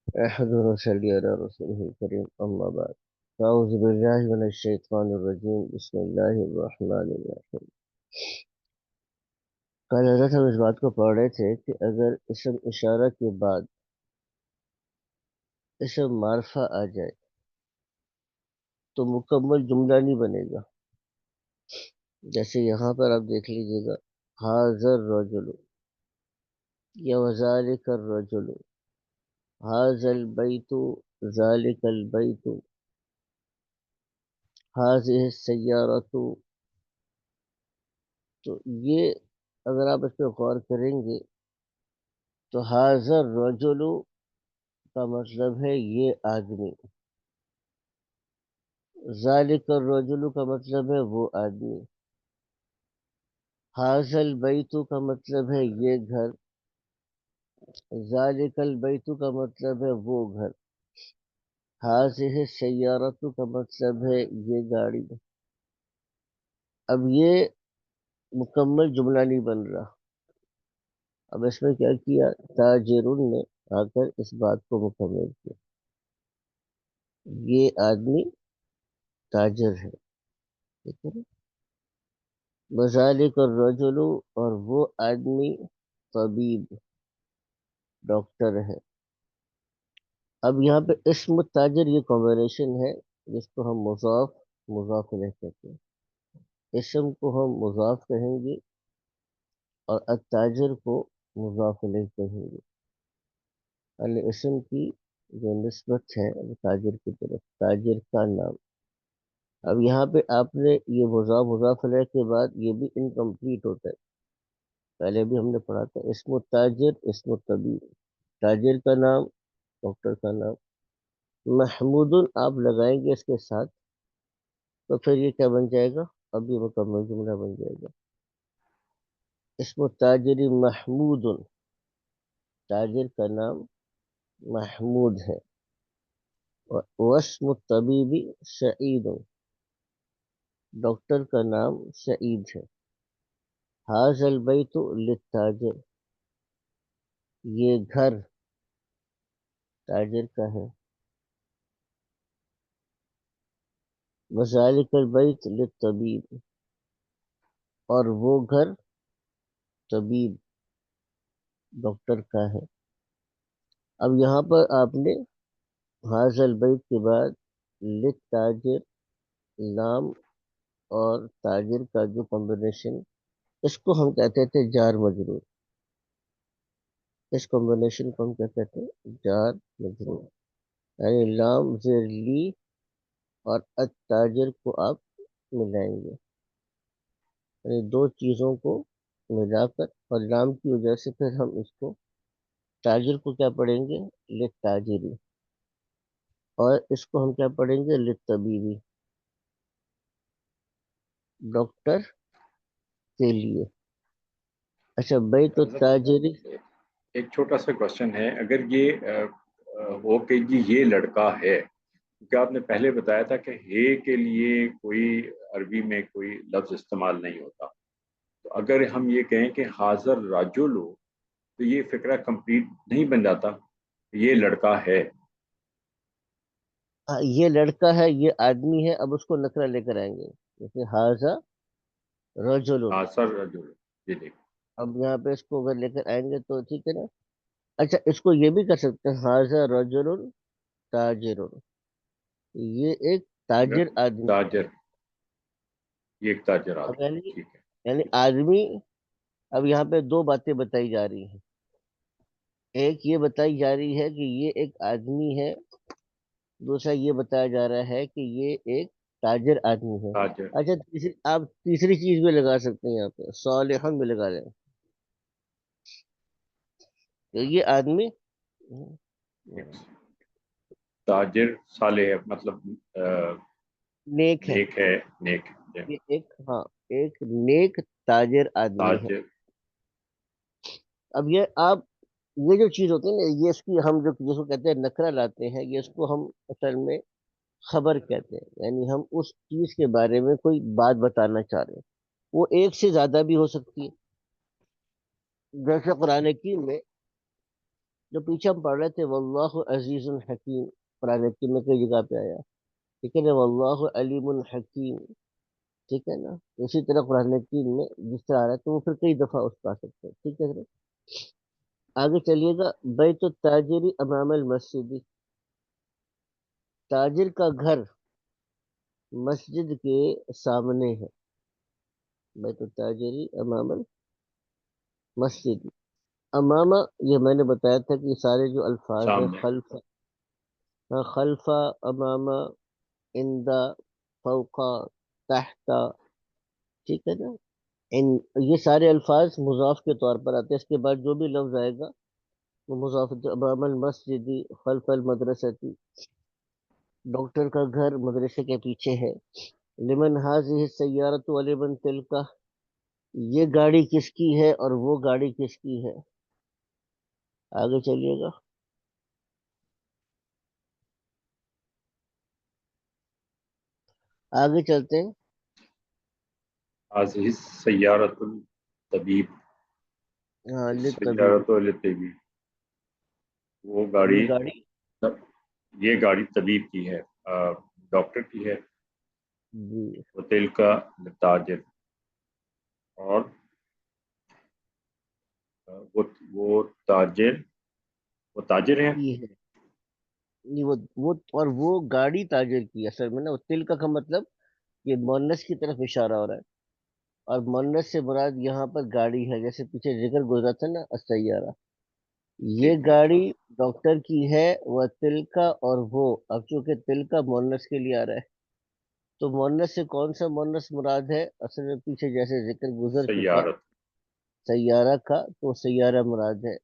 احمد صلی علی رسول الکریم اما بعد اعوذ باللہ من الشیطان الرجیم بسم اللہ الرحمن الرحیم. کل حضرت ہم اس بات کو پڑھ رہے تھے کہ اگر اسم اشارہ کے بعد اسم معرفہ آ جائے تو مکمل جملہ نہیں بنے گا. جیسے یہاں پر آپ دیکھ لیجئے گا حاضر رجل یا وذالک الرجل، حاضر البیت، ذالک البیت، حاضر السیارۃ. تو یہ اگر آپ اس پہ غور کریں گے تو حاضر رجل کا مطلب ہے یہ آدمی، ذالک الرجل کا مطلب ہے وہ آدمی، حاضر البیت کا مطلب ہے یہ گھر، ذالک البیت کا مطلب ہے وہ گھر، حاضر السیارۃ کا مطلب ہے یہ گاڑی. اب یہ مکمل جملہ نہیں بن رہا. اب اس میں کیا کیا، تاجرن نے آ کر اس بات کو مکمل کیا. یہ آدمی تاجر ہے، ٹھیک ہے نا؟ وذالک الرجل، اور وہ آدمی طبیب، ڈاکٹر ہے. اب یہاں پہ اسم تاجر یہ کمبینیشن ہے جس کو ہم مضاف مضاف الیہ کہتے ہیں. اسم کو ہم مضاف کہیں گے اور التاجر کو مضاف الیہ کہیں گے. یعنی اسم کی جو نسبت ہے وہ تاجر کی طرف، تاجر کا نام. اب یہاں پہ آپ نے یہ مضاف مضاف الیہ کے بعد یہ بھی انکمپلیٹ ہوتا ہے. پہلے بھی ہم نے پڑھا تھا اسم التاجر اسم الطبیب، تاجر کا نام ڈاکٹر کا نام. محمود آپ لگائیں گے اس کے ساتھ تو پھر یہ کیا بن جائے گا، اب یہ مکمل جملہ بن جائے گا. اسم التاجر محمود، تاجر کا نام محمود ہے. واسم الطبیب سعید، ڈاکٹر کا نام سعید ہے. حاضر البیت للتاجر، یہ گھر تاجر کا ہے. وذالک البیت للطبیب، اور وہ گھر طبیب ڈاکٹر کا ہے. اب یہاں پر آپ نے حاضر البیت کے بعد للتاجر، نام اور تاجر کا جو کمبینیشن، اس کو ہم کہتے تھے جار مجرور. اس کمبینیشن کو ہم کیا کہتے ہیں، جار مجرور. یعنی لام زیر لی اور التاجر کو آپ ملائیں گے، یعنی دو چیزوں کو ملا کر، اور لام کی وجہ سے پھر ہم اس کو تاجر کو کیا پڑھیں گے، للتاجری، اور اس کو ہم کیا پڑھیں گے، للطبیبی، ڈاکٹر کے لیے. اچھا بیت حضرت التاجری. ایک چھوٹا سا کوشچن ہے، اگر یہ ہو کہ جی یہ لڑکا ہے، کیونکہ آپ نے پہلے بتایا تھا کہ ہے کے لیے کوئی عربی میں کوئی لفظ استعمال نہیں ہوتا، تو اگر ہم یہ کہیں کہ حاضر راجل ہو تو یہ فکرہ کمپلیٹ نہیں بن جاتا، یہ لڑکا ہے. یہ لڑکا ہے، یہ آدمی ہے. اب اس کو نکرہ لے کر آئیں گے، جیسے حاضر رجل. حاضر رجل، یہ دیکھ. اب یہاں پہ اس کو اگر لے کر آئیں گے تو ٹھیک ہے نا. اچھا اس کو یہ بھی کر سکتے ہیں، حاضر رجل تاجر، یہ ایک تاجر آدمی ہے. تاجر، یہ ایک تاجر اب آدمی، یعنی ٹھیک ہے. یعنی آدمی. اب یہاں پہ دو باتیں بتائی جا رہی ہیں. ایک یہ بتائی جا رہی ہے کہ یہ ایک آدمی ہے، دوسرا یہ بتایا جا رہا ہے کہ یہ ایک تاجر آدمی ہے. تاجر. اچھا آپ تیسری چیز بھی لگا سکتے ہیں یہاں پہ، صالحن بھی لگا لیں. تو یہ آدمی تاجر صالح ہے، مطلب نیک ہے. نیک ہے، نیک ہے. یہ ایک، ہاں، ایک نیک تاجر آدمی ہے. تاجر. اب یہ آپ، یہ جو چیز ہوتی ہے نا، یہ اس کی ہم جو جس کو کہتے ہیں نکرہ لاتے ہیں، یہ اس کو ہم اصل میں خبر کہتے ہیں. یعنی ہم اس چیز کے بارے میں کوئی بات بتانا چاہ رہے ہیں. وہ ایک سے زیادہ بھی ہو سکتی ہے. جیسے قرآن حکیم میں جو پیچھے ہم پڑھ رہے تھے واللہ عزیز الحکیم، قرآن حکیم میں کئی جگہ پہ آیا، ٹھیک ہے نا، واللہ علیم الحکیم، ٹھیک ہے نا، اسی طرح قرآن حکیم میں جس طرح آ رہا ہے تو وہ پھر کئی دفعہ اس کو آ سکتے ہیں، ٹھیک ہے نا؟ آگے چلیے گا، بیت التاجری امام المسجد، تاجر کا گھر مسجد کے سامنے ہے، بیت التاجری امام المسجد، امامہ، یہ میں نے بتایا تھا کہ یہ سارے جو الفاظ ہیں سامنے. خلف، خلفہ، امامہ، عندہ، فوقا، تحت، ٹھیک ہے نا، ان یہ سارے الفاظ مضاف کے طور پر آتے ہیں، اس کے بعد جو بھی لفظ آئے گا وہ مضاف، امام المسجد، خلف المدرستی، ڈاکٹر کا گھر مدرسے کے پیچھے ہے، لمن حاضی سیارت ولمن تلک، یہ گاڑی کس کی ہے اور وہ گاڑی کس کی ہے، آگے چلیے گا، آگے چلتے ہیں، هذه السيارة الطبيب. ہاں للطبیب، السيارة للطبيب. وہ گاڑی، یہ گاڑی، یہ گاڑی طبیب کی ہے، ڈاکٹر کی ہے. جی وتل کا تاجر، اور وہ وہ تاجر، وہ تاجر ہیں. کی ہے، نہیں وہ اور وہ گاڑی تاجر کی ہے، اصل میں نا، وہ تل کا مطلب یہ مونس کی طرف اشارہ ہو رہا ہے، اور مونس سے مراد یہاں پر گاڑی ہے، جیسے پیچھے ذکر گزرا تھا نا السیارہ، یہ ٹھیک ہے. گاڑی ڈاکٹر کی ہے، وہ تل کا، اور وہ اب چونکہ تل کا مونس کے لیے آ رہا ہے تو مونس سے کون سا مونس مراد ہے، اصل میں پیچھے جیسے ذکر گزر چکا سیارت. سیارہ کا، تو سیارہ مراد ہے،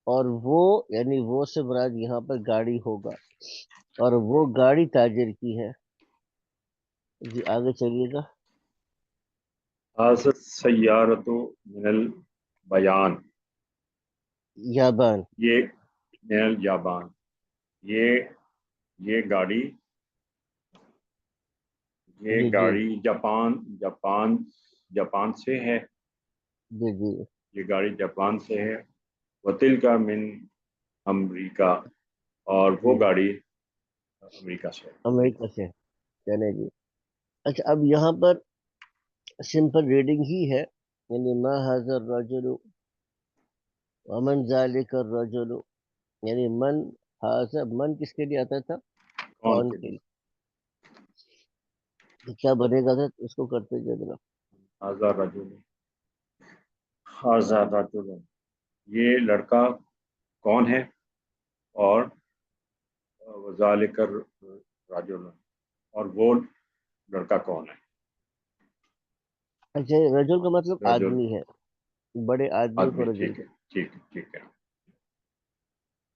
اور وہ یعنی وہ سے مراد یہاں پر گاڑی ہوگا، اور وہ گاڑی تاجر کی ہے، جی آگے چلیے گا، هذا السيارة من البيان. یابان، یہ من اليابان. یہ یہ گاڑی، یہ جی جی گاڑی جاپان جاپان سے ہے. جی جی یہ گاڑی جاپان سے ہے. وتل کا من امریکہ، اور وہ جی گاڑی امریکہ سے ہے. امریکہ سے، چلے جی، اچھا اب یہاں پر سمپل ریڈنگ ہی ہے، یعنی ما حاضر رجل ومن ذالک الرجل، یعنی من حاضر، من کس کے لیے آتا تھا، کون کون کے کے لیے؟ لیے، تو کیا بنے گا تھا اس کو کرتے جناب، آزاد رجل، آزاد رجل. یہ لڑکا کون ہے، اور وذالک رجل، اور وہ لڑکا کون ہے. اچھا رجل کا مطلب رجل، آدمی ہے، بڑے آدمی آدمی. کو رجل ٹھیک ہے، کہتے ٹھیک ہے، ٹھیک ہے.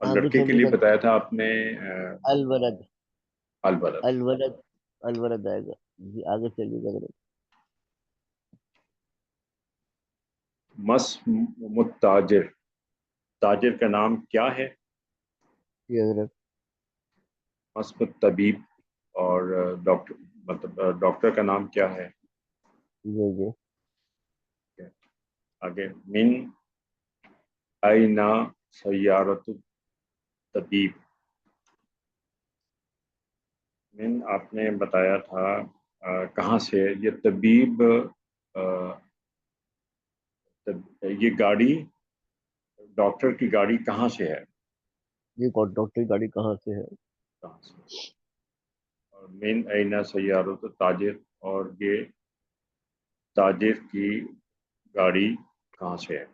اور ہیں، آگے لڑکے کے چلیے لیے گا، بتایا تھا آپ نے الولد، البلد. الولد، الولد آئے گا، جی آگے چلیے گا ذرا، مس متاجر، تاجر کا نام کیا ہے. جی حضرت، مثبت طبیب، اور ڈاکٹر، مطلب ڈاکٹر کا نام کیا ہے. جی جی آگے من اینا سیارت طبیب. من آپ نے بتایا تھا کہاں سے یہ طبیب، یہ گاڑی، ڈاکٹر کی گاڑی کہاں سے ہے. جی ڈاکٹر کی گاڑی کہاں سے ہے، کہاں سے. اور من اینا سیارت تاجر، اور یہ تاجر کی گاڑی کہاں سے ہے.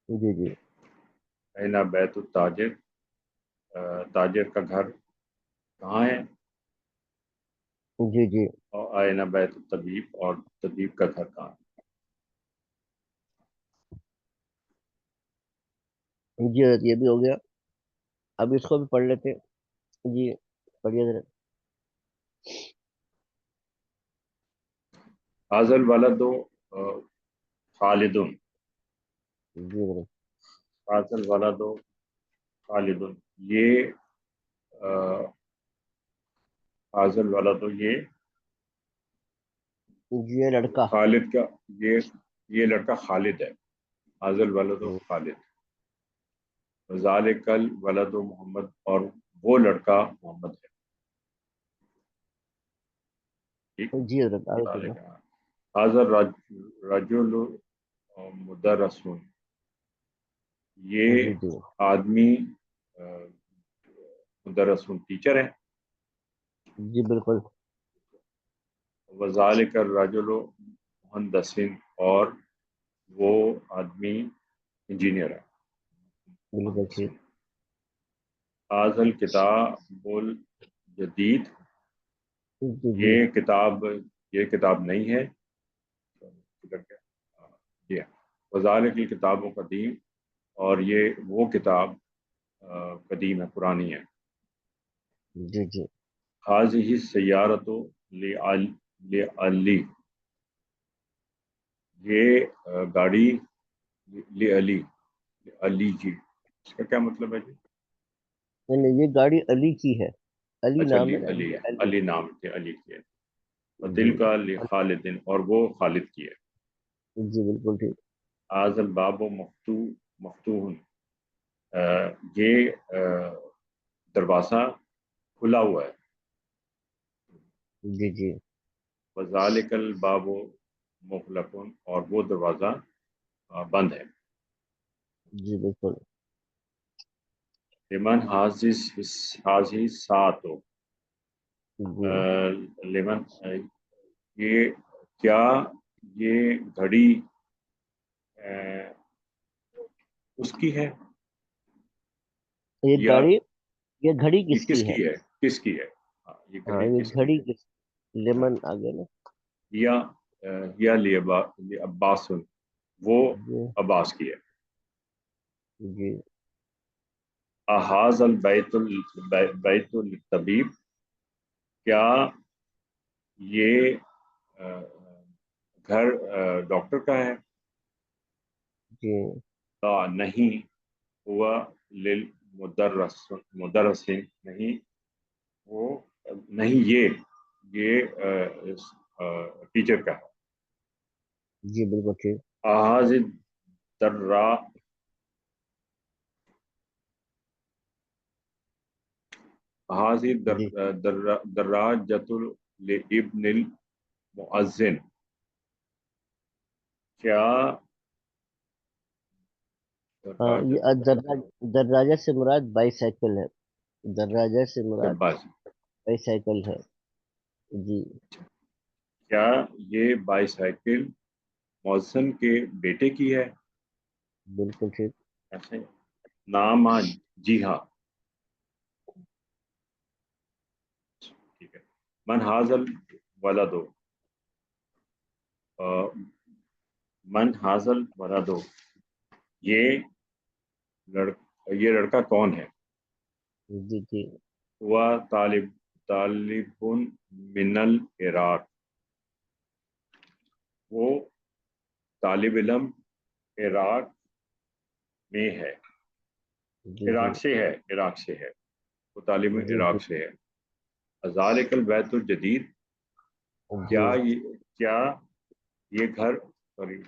جی جی اینا بیت التاجر، تاجر کا گھر کہاں ہے. جی جی اور اینا بیت الطبیب، اور طبیب کا گھر کہاں ہے. جی حضرت، یہ بھی ہو گیا، اب اس کو بھی پڑھ لیتے ہیں، جی پڑھیے ذرا، حاضر الولد خالد. جی حضرت، حاضر الولد خالد. یہ حاضر الولد، جی یہ لڑکا، خالد کا، یہ لڑکا خالد ہے. حاضر الولد خالد. ذالک الولد محمد، اور وہ لڑکا محمد ہے. ٹھیک. جی حضرت آگے چلیں. ذالک حاضر رجل مدرسون، یہ جی جی آدمی مدرسون ٹیچر ہے. جی بالکل وذالک الرجل مہندس، اور وہ آدمی انجینئر ہے. بالکل ٹھیک. هذا الکتاب الجدید، جی جی یہ کتاب نہیں ہے. جی ہاں. وذالک الکتاب قدیم، اور یہ وہ کتاب قدیم ہے، پرانی ہے. جی جی هذه السیارۃ لعلی، یہ گاڑی لعلی، علی جی، اس کا کیا مطلب ہے جی؟ یعنی یہ گاڑی علی کی ہے. علی اچھا، نام علی ہے نا، علی یہ ہے، علی. علی نام کے علی کے. جی وتلک لخالد، اور وہ خالد کی ہے. جی بالکل ٹھیک. هذا الباب مفتوح، یہ دروازہ کھلا ہوا ہے. جی جی وذالک الباب مغلق، اور وہ دروازہ بند ہے. جی بالکل. لمن حاضی سات، جی لمن، یہ کیا یہ گھڑی اس کی ہے، یہ یا گاڑی، یہ گھڑی یہ کس کس کی ہے؟ کی ہے، کس کی ہے؟ ہاں، یہ ہاں گھڑی یہ کس کی گھڑی ہے؟ کس، ہاں. لیمن آگے نا. یا عباس، وہ جی عباس کی ہے. جی احاظ بیت الطبیب، کیا یہ گھر ڈاکٹر کا ہے؟ جی لا نہیں، ہوا مدرسین، نہیں وہ، نہیں یہ ٹیچر کا ہے. جی بالکل ٹھیک. احاظ درا احاظ جی دراجۃ لابن المؤذن، کیا ہاں یہ دراجہ سے مراد بائی سائیکل ہے. دراجہ سے مراد شباز، بائی سائیکل ہے. جی کیا یہ بائی سائیکل مؤذن کے بیٹے کی ہے؟ بالکل ٹھیک. ایسے نام، جی ہاں. ٹھیک ہے. من حاضل ولدو، من حاضل ولدو، یہ یہ لڑکا کون ہے؟ جی جی ہوا طالب من العراق، وہ طالب علم عراق میں ہے. جی جی عراق سے ہے، وہ طالب جی جی عراق سے ہے. ذالک البیت الجدید، جی کیا یہ گھر، سوری،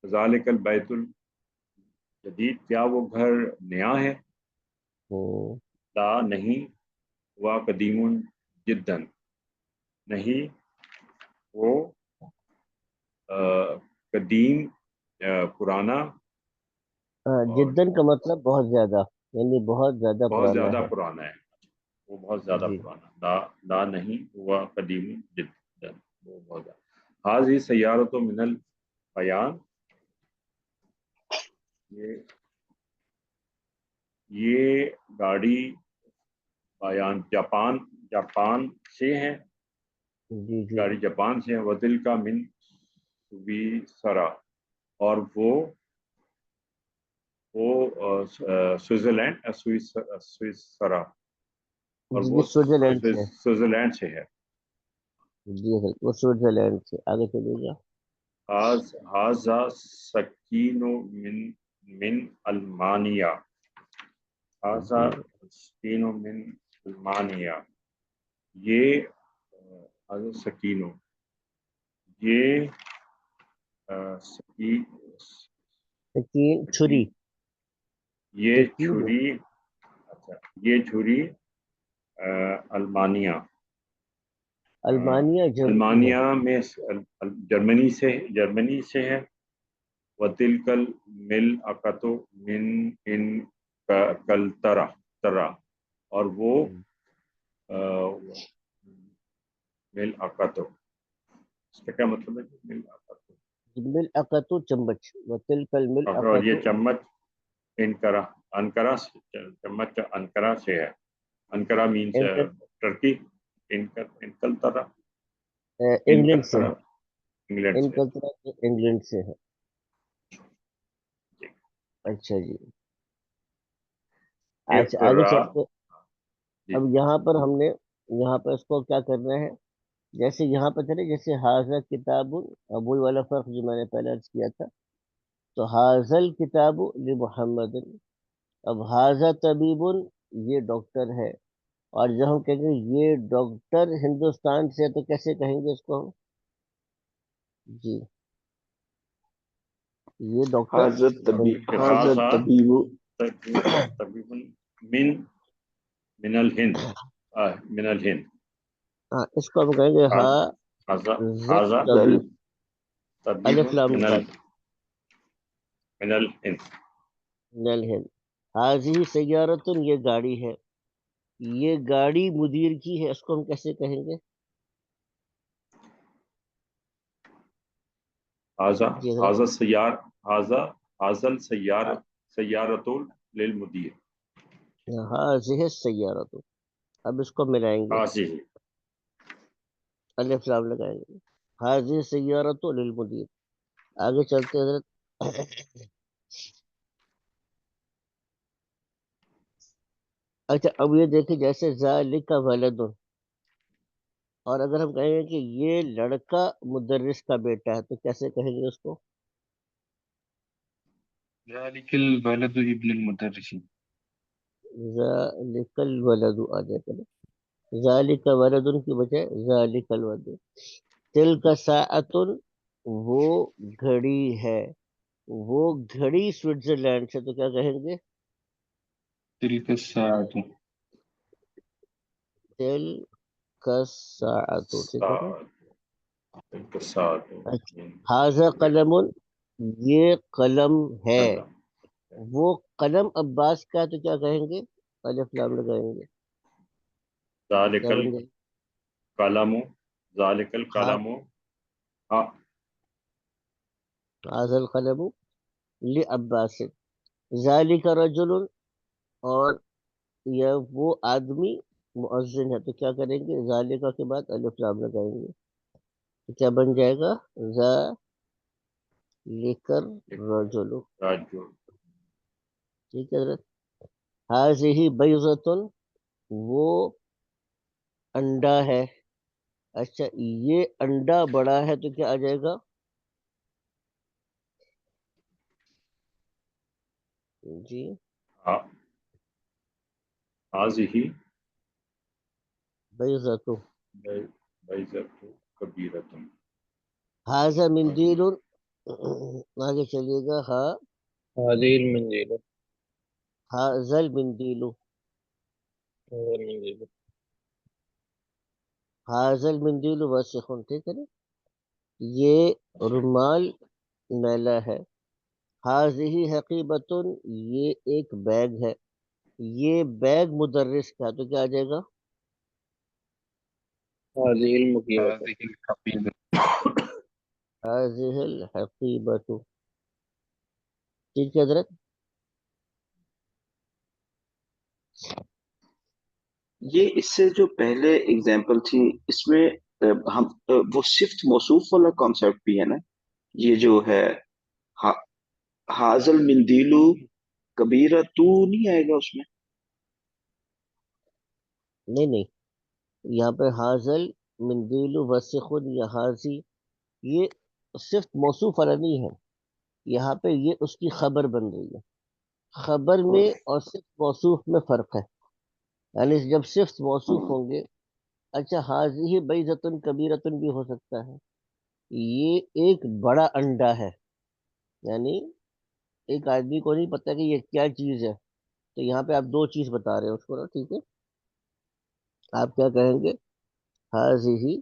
ذالک البیت الجدید، کیا وہ گھر نیا ہے؟ ہوں، لا نہیں، ہوا قدیم جدا، نہیں وہ قدیم پرانا، ہاں اور جدن کا مطلب بہت زیادہ، یعنی بہت زیادہ بہت پرانا زیادہ ہے. پرانا ہے. وہ بہت زیادہ جی پرانا. لا نہیں، ہوا قدیم جدا، وہ بہت زیادہ. حاضی سیارت من البیان، یہ یہ گاڑی بیان جاپان سے ہے. جی جی گاڑی جاپان سے ہے. ودل کا من سویسرا، اور وہ سوئٹزرلینڈ، سویسرا، اور جی جی وہ سوئٹزرلینڈ سے. سوئٹزرلینڈ سے ہے. جی وہ سوئٹزرلینڈ سے. آگے چلیے گا. ہاضا سکین من المانیہ، ہاضا جی سکین من المانیہ، یہ ہاضا سکینو، یہ سکین سکین، چھری. یہ ترکیب چھری، اچھا یہ چھری المانیہ، المانیہ جرمنی ہے. المانیہ میں جرمنی سے ہے. وَتِلْكَ الْمِلْأَقَةُ مِنْ إِنْ کلترا، اور وہ ملعقۃ، اس کا کیا مطلب ہے؟ ملعقۃ، ملعقۃ چمچ، وتلک اور الملعقۃ. یہ چمچ انکرا، انکرا سے، چمچ انکرا سے ہے. انکرا مینس ٹرکی. انکلترا، انگلینڈ سے انکلترا ہے. انگلینڈ سے. انکلترا انگلینڈ سے ہے. جی. اچھا جی. اچھا آگے اقرا، چلتے. جی اب یہاں پر ہم نے یہاں پر اس کو کیا کرنا ہے؟ جیسے یہاں پر چلے، جیسے حاضر کتاب، ابول والا فرق جو میں نے پہلے عرض کیا تھا. تو حاضل کتاب لمحمد. اب حاضر طبیب، یہ ڈاکٹر ہے. اور جب ہم کہیں گے یہ ڈاکٹر ہندوستان سے ہے، تو کیسے کہیں گے اس کو ہم؟ جی، یہ ڈاکٹر پھر حاضر آزا طبیب. طبیب من من الہند، من الہند. ہاں، اس کو ہم کہیں گے ہا آزا، زد آزا طبیب. طبیب الف لام من میم. من الہند. نل ہند. حاضی سیارت، یہ گاڑی ہے. یہ گاڑی مدیر کی ہے، اس کو ہم کیسے کہیں گے؟ آزا، جی حضرت. آزا سیار، آزا، آزل سیار، ہاں، سیارت للمدیر. حاضی سیارت. اب اس کو ملائیں گے، حاضی، الف لام لگائیں گے. حاضی سیارت للمدیر. آگے چلتے ہیں حضرت. اچھا اب یہ دیکھیں، جیسے ذالک ولد، اور اگر ہم کہیں گے کہ یہ لڑکا مدرس کا بیٹا ہے، تو کیسے کہیں گے اس کو؟ ذلك البلد ابن المدرس. ذالک الولد آ جائے گا. ذالک ولد کی بجائے ذالک الولد. تلک ساعت، وہ گھڑی ہے. وہ گھڑی سوئٹزرلینڈ سے، تو کیا کہیں گے؟ تلك الساعة. تلک ساعت. ٹھیک ہے نا؟ سعد، سعد اچھا. حاضر قلم، یہ قلم ہے. وہ قلم عباس کا ہے، تو کیا کہیں گے؟ الف لام لگائیں گے. ذالک کیا بن جائے القلم، ذالک گا؟ القلم، ہاں حاضر قلم لعباس. ذالک رجل، اور یہ وہ آدمی مؤذن ہے، تو کیا کریں گے؟ ذالکہ کے بعد الف لام لگائیں گے. تو کیا بن جائے گا؟ ذالک الرجل. راجو. ٹھیک ہے حضرت. حاضہ بیضۃ، وہ انڈا ہے. اچھا، یہ انڈا بڑا ہے، تو کیا آ جائے گا؟ جی، حاضی بیضۃ. بیضۃ کبیرۃ. حاضہ مندیل. آگے چلیے گا. ہاں، هذه المنديل. حاضہ المندیل. هذا المنديل. حاضہ المندیل واسخ. ٹھیک ہے نا؟ یہ رومال میلا ہے. حاضہ حقیبۃ، یہ ایک بیگ ہے. یہ بیگ مدرس کا، تو کیا آ جائے گا؟ هذه المكيبة. هذه الحقيبة. حاضہ الحقیبۃ. ٹھیک ہے حضرت. یہ اس سے جو پہلے اگزامپل تھی اس میں ہم وہ صفت موصوف والا کانسیپٹ بھی ہے نا. یہ جو ہے حاضل مندیلو کبیرہ تو نہیں آئے گا اس میں. نہیں نہیں، یہاں پہ حاضل مندیل وسخ یا حاضی، یہ صرف موصوف والا نہیں ہے. یہاں پہ یہ اس کی خبر بن رہی ہے. خبر میں اور صرف موصوف میں فرق ہے. یعنی جب صرف موصوف ہوں گے، اچھا حاضی بیضۃ کبیرۃ بھی ہو سکتا ہے. یہ ایک بڑا انڈا ہے. یعنی ایک آدمی کو نہیں پتا کہ یہ کیا چیز ہے، تو یہاں پہ آپ دو چیز بتا رہے ہیں اس کو نا، ٹھیک ہے. آپ کیا کہیں گے؟ ہاذہ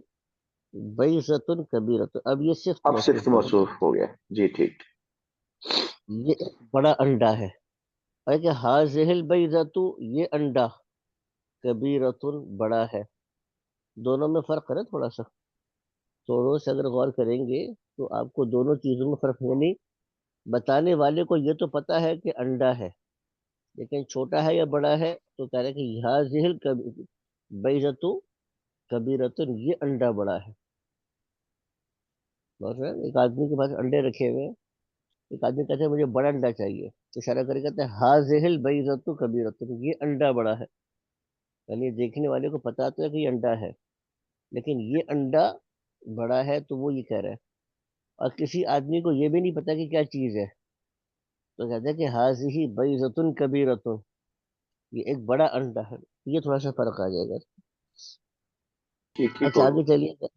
بیضۃ کبیرۃ. اب یہ صفت اب صرف موصوف ہو گیا. موصوف ہو گیا. جی ٹھیک. یہ ایک بڑا انڈا ہے. اور کہ ہاذہ البیضۃ، یہ انڈا، کبیرۃ، بڑا ہے. دونوں میں فرق ہے نا تھوڑا سا. تھوڑوں سے اگر غور کریں گے تو آپ کو دونوں چیزوں میں فرق ہے. نہیں، بتانے والے کو یہ تو پتا ہے کہ انڈا ہے، لیکن چھوٹا ہے یا بڑا ہے تو کہہ رہے کہ ہاذہ البیضۃ کبیرۃ، یہ انڈا بڑا ہے. بس ایک آدمی کے پاس انڈے رکھے ہوئے ہیں، ایک آدمی کہتے ہیں مجھے بڑا انڈا چاہیے، تو اشارہ کر کے کہتے ہیں ہاذہ البیضۃ کبیرۃ، یہ انڈا بڑا ہے. یعنی دیکھنے والے کو پتا تو ہے کہ یہ انڈا ہے، لیکن یہ انڈا بڑا ہے، تو وہ یہ کہہ رہا ہے. اور کسی آدمی کو یہ بھی نہیں پتا کہ کیا چیز ہے، تو کہتے ہیں کہ ہاذہ بیضۃ کبیرۃ، یہ ایک بڑا انڈا ہے. یہ تھوڑا سا فرق آ جائے گا. ٹھیک ٹھیک اچھا ہو آگے چلیے گا.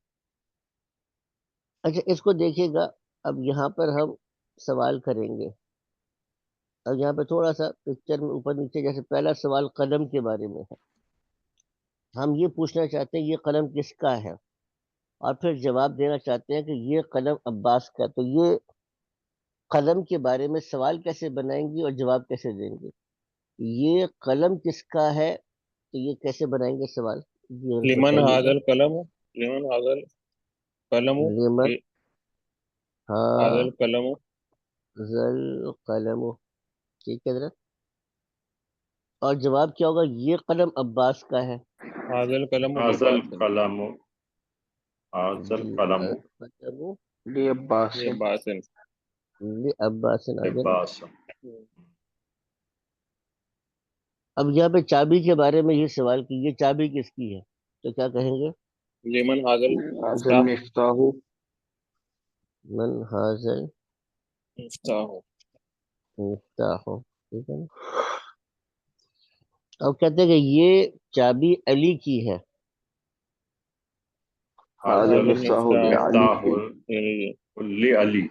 اچھا اس کو دیکھیے گا. اب یہاں پر ہم سوال کریں گے. اب یہاں پہ تھوڑا سا پکچر میں اوپر نیچے، جیسے پہلا سوال قلم کے بارے میں ہے. ہم یہ پوچھنا چاہتے ہیں یہ قلم کس کا ہے، اور پھر جواب دینا چاہتے ہیں کہ یہ قلم عباس کا. تو یہ قلم کے بارے میں سوال کیسے بنائیں گے اور جواب کیسے دیں گے؟ یہ قلم کس کا ہے، تو یہ کیسے بنائیں گے سوال؟ یہ لمن بتائیے هذا گا. القلم لمن هذا القلم لمن هذا ہاذل القلم قلم. ٹھیک ہے حضرت. اور جواب کیا ہوگا؟ یہ قلم عباس کا ہے. هذا القلم حاصل لباسن قلم، حاصل جی قلم قلم لیے باسن. لباسن. عباس آگے نا. لباس. اب یہاں پہ چابی کے بارے میں یہ سوال کہ یہ چابی کس کی ہے، تو کیا کہیں گے؟ لمن هذا هذا المفتاح المفتاح. من حاضر مفتاح. مفتاح. ٹھیک ہے نا. اب کہتے ہیں کہ یہ چابی علی کی ہے. هذا حاصل هذا المفتاح المفتاح مفتاح لعلی.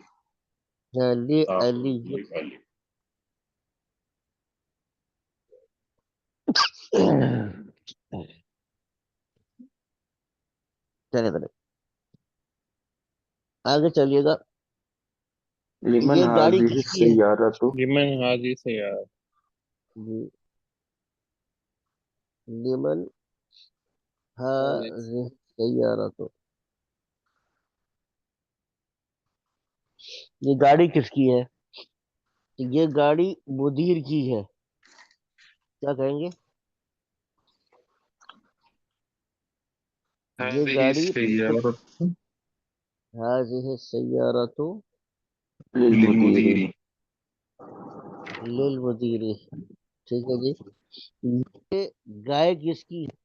لعلی، علی مفتاح علی. لعلی. چلے بڑے آگے چلیے گا. لمن یہ گاڑی هذه کس کی ہے؟ السيارة. لمن هذه السيارة جی. لمن هذه سیارہ. تو یہ گاڑی کس کی ہے؟ یہ گاڑی مدیر کی ہے. کیا کہیں گے؟ یہ هذه گاڑی السيارة هذه السیارۃ للمدير. للمدير. للمدیر. ٹھیک ہے جی. یہ گائے کس کی ہے؟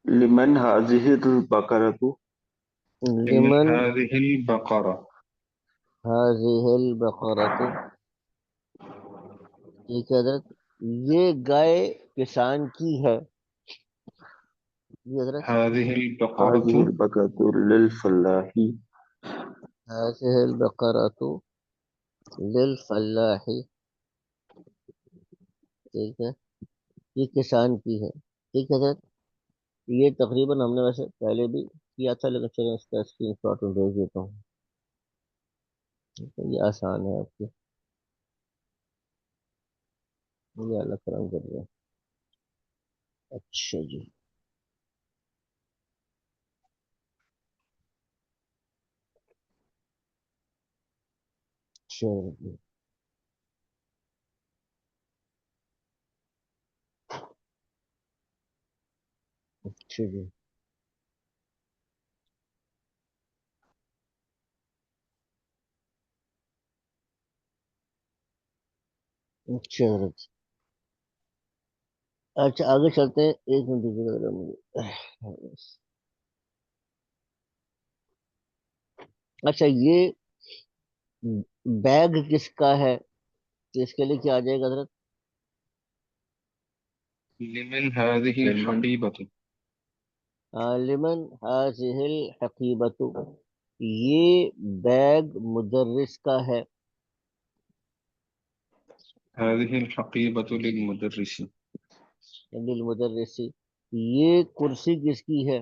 لمن هذه البقرة. لمن لمن هذه البقرة هذه البقرۃ. ٹھیک ہے حضرت. یہ گائے کسان کی ہے. جی حضرت. هذه هذه البقرة البقرة للفلاح. هذه البقرۃ للفلاح. ٹھیک ہے. یہ کسان کی ہے. ٹھیک ہے حضرت. یہ تقریباً ہم نے ویسے پہلے بھی کیا تھا، لیکن چلیں اس کا اسکرین شاٹ میں بھیج دیتا ہوں. یہ آسان ہے آپ کے. یہ اللہ کرم کر دیا. اچھا جی. چلو جی. اچھا جی. اچھا حضرت. اچھا آگے چلتے ہیں. ایک منٹ دیجیے گا مجھے. اچھا یہ بیگ کس کا ہے، تو اس کے لیے کیا آ جائے گا حضرت؟ لمن هذه لمن الحقيبة لمن هذه الحقیبۃ. یہ بیگ مدرس کا ہے. هذه الحقيبة للمدرس. للمدرسی، یہ کرسی کس کی ہے؟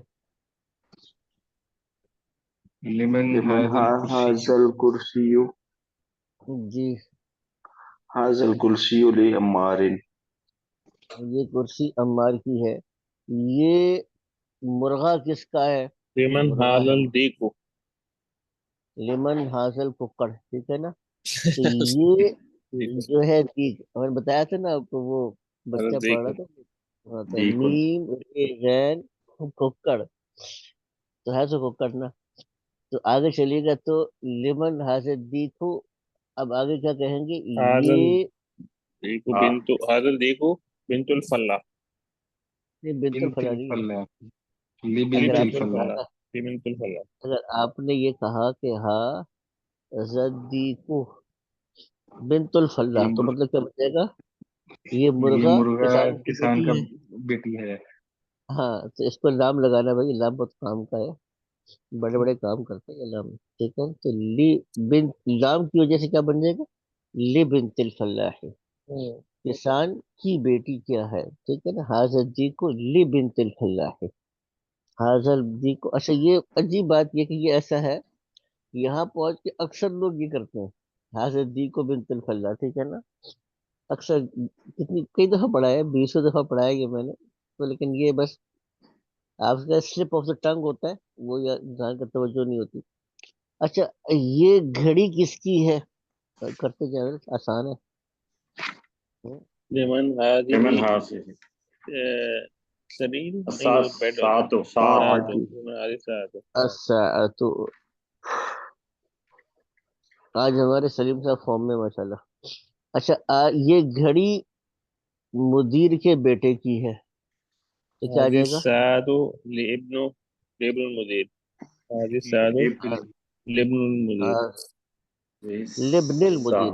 لمن لمن هذا الكرسي. هذا الكرسي. جی، هذا الكرسي لعمار. یہ کرسی عمار کی ہے. یہ مرغا کس کا ہے؟ لمن مرغا هذا ہے الديك. لمن حاصل ککڑ، ٹھیک ہے نا. تو یہ جو ہے ٹھیک ہم نے بتایا تھا نا آپ کو، وہ هذا بچہ پڑھ رہا الديك. تھا، ہاں، تو دیکھو میم رے غین ککڑ، تو ہے سو ککڑ نا. تو آگے چلیے گا تو لمن حاصل دیکھو. اب آگے کیا کہیں گے؟ هذا یہ الديك ہاں بنت هذا الديك بنت الفلاح. بنت بنت الفلانی ہے. الفلاح. اگر لبنت آپ نے لبنت کہا الفلاح. نا، بنت الفلاح. اگر آپ نے یہ کہا کہ ہاں زدیکو بنت یہ الفلاح، تو مر... مطلب کیا بچے گا؟ یہ یہ مرغا مرغا کسان کی کسان بیٹی کا ہے. بیٹی ہے. ہاں، تو اس کو لام لگانا بھائی، لام بہت کام کا ہے، بڑے بڑے کام کرتے ہیں یہ لام. ٹھیک ہے، تو لی بن لام کی وجہ سے کیا بن جائے گا؟ لی بنت الفلاح، کسان کی بیٹی کیا ہے. ٹھیک ہے نا، حاضر جی کو لی بنت الفلاح، حاضر جی کو. اچھا، یہ عجیب بات یہ کہ یہ ایسا ہے، یہاں پہنچ کے اکثر لوگ یہ کرتے ہیں، حاضر جی کو بنت الفلاح. ٹھیک ہے نا، اکثر کتنی کئی دفعہ پڑھا ہے، بیسوں دفعہ پڑھا ہے یہ میں نے تو، لیکن یہ بس آپ کا سلپ آف دا ٹنگ ہوتا ہے، وہ یا انسان کا توجہ نہیں ہوتی. اچھا، یہ گھڑی کس کی ہے؟ کرتے جائیں، آسان ہے. لمن لمن هذه حاصل سرير. نہیں وہ اساس بیڈ ہوتا ساتو ہے. سات ساعت. ساعة. لمن هذه ساعت. الساعۃ. آج ہمارے سلیم صاحب فارم میں ماشاءاللہ. اچھا، یہ گھڑی مدیر کے بیٹے کی ہے، تو کیا آ هذه جائے گا؟ الساعة لابن المدير. هذه الساعة لب لابن المدير. لبن سا المدیر.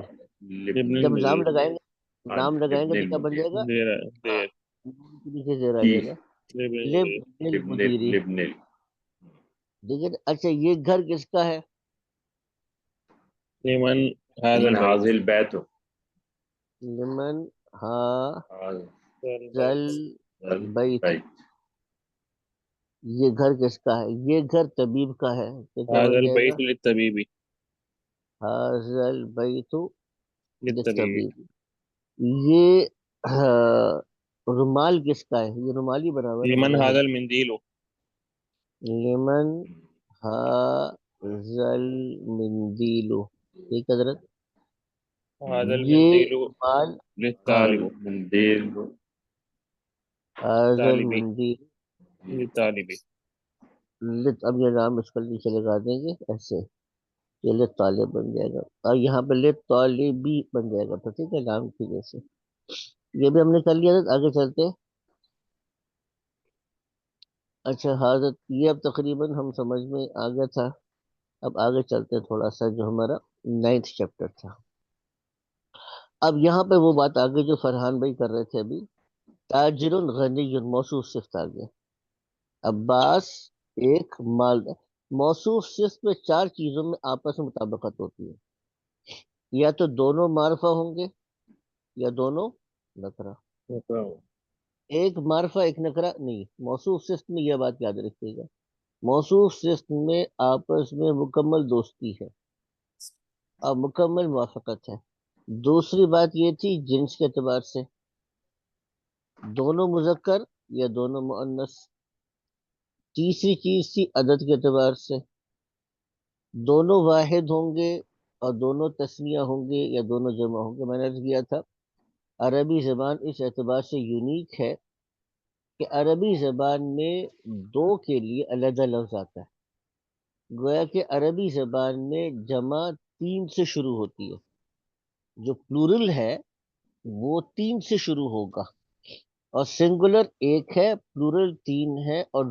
لابن جب نام المدير. لگائیں گے، ہاں نام لگائیں لبن گے تو کیا بن المدیر جائے گا؟ دیر ہاں، دیر. نون کے نیچے زیر آ کی جائے گا. لابن المدير. لبن لبن المدیری. لبن ٹھیک ہے. اچھا، یہ گھر کس کا ہے؟ لمن هذا لمن البيت. حاصل بیت لمن ہا زل البيت. بیت. بیت یہ گھر کس کا ہے؟ یہ گھر طبیب کا ہے، تو کیا هذا بن جائے البيت گا؟ للطبيب. حاضل بیت للطبيب. للطبیب. یہ رومال کس کا ہے؟ یہ رومال ہی بنا ہوا ہے نا، لمن بغیر هذا رومال. المنديل. لمن حاضل مندیلو. ٹھیک ہے حضرت. هذا یہ المنديل رومال للطالب. مندیل حاضل طالبی. مندیل. للطالب. اب یہ نام اس پر نیچے لگا دیں گے ایسے، یہ لے طالب بن جائے گا، اور یہاں پہ لے طالبی بن جائے گا. تو ٹھیک ہے، نام کی جیسے یہ بھی ہم نے کر لیا تھا. آگے چلتے. اچھا حضرت، یہ اب تقریباً ہم سمجھ میں آ گیا تھا. اب آگے چلتے تھوڑا سا، جو ہمارا 9th چیپٹر تھا. اب یہاں پہ وہ بات آگے جو فرحان بھائی کر رہے تھے ابھی، تاجر غنی موصوف صفت آ گیا. عباس ایک مالدار. موصوف صفت میں چار چیزوں میں آپس میں مطابقت ہوتی ہے، یا تو دونوں معرفہ ہوں گے، یا دونوں نکرہ. ایک معرفہ ایک نکرہ نہیں. موصوف صفت میں یہ بات یاد رکھیے گا، موصوف صفت میں آپس میں مکمل دوستی ہے اور مکمل موافقت ہے. دوسری بات یہ تھی جنس کے اعتبار سے، دونوں مذکر یا دونوں مؤنث. تیسری چیز تھی عدد کے اعتبار سے، دونوں واحد ہوں گے اور دونوں تثنیہ ہوں گے یا دونوں جمع ہوں گے. میں نے عرض کیا تھا عربی زبان اس اعتبار سے یونیک ہے کہ عربی زبان میں دو کے لیے علیحدہ لفظ آتا ہے. گویا کہ عربی زبان میں جمع تین سے شروع ہوتی ہے، جو پلورل ہے وہ تین سے شروع ہوگا، اور سنگولر ایک ہے، پلورل تین ہے، اور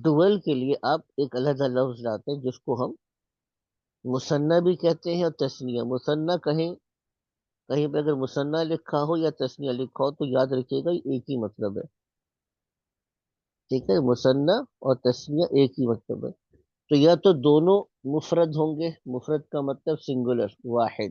ڈوئل کے لیے آپ ایک علیحدہ لفظ لاتے ہیں جس کو ہم مثنیٰ بھی کہتے ہیں اور تثنیہ. مثنیٰ کہیں کہیں پہ اگر مثنیٰ لکھا ہو یا تثنیہ لکھا ہو تو یاد رکھیے گا یہ ایک ہی مطلب ہے. ٹھیک ہے، مثنیٰ اور تثنیہ ایک ہی مطلب ہے. تو یا تو دونوں مفرد ہوں گے، مفرد کا مطلب سنگولر واحد،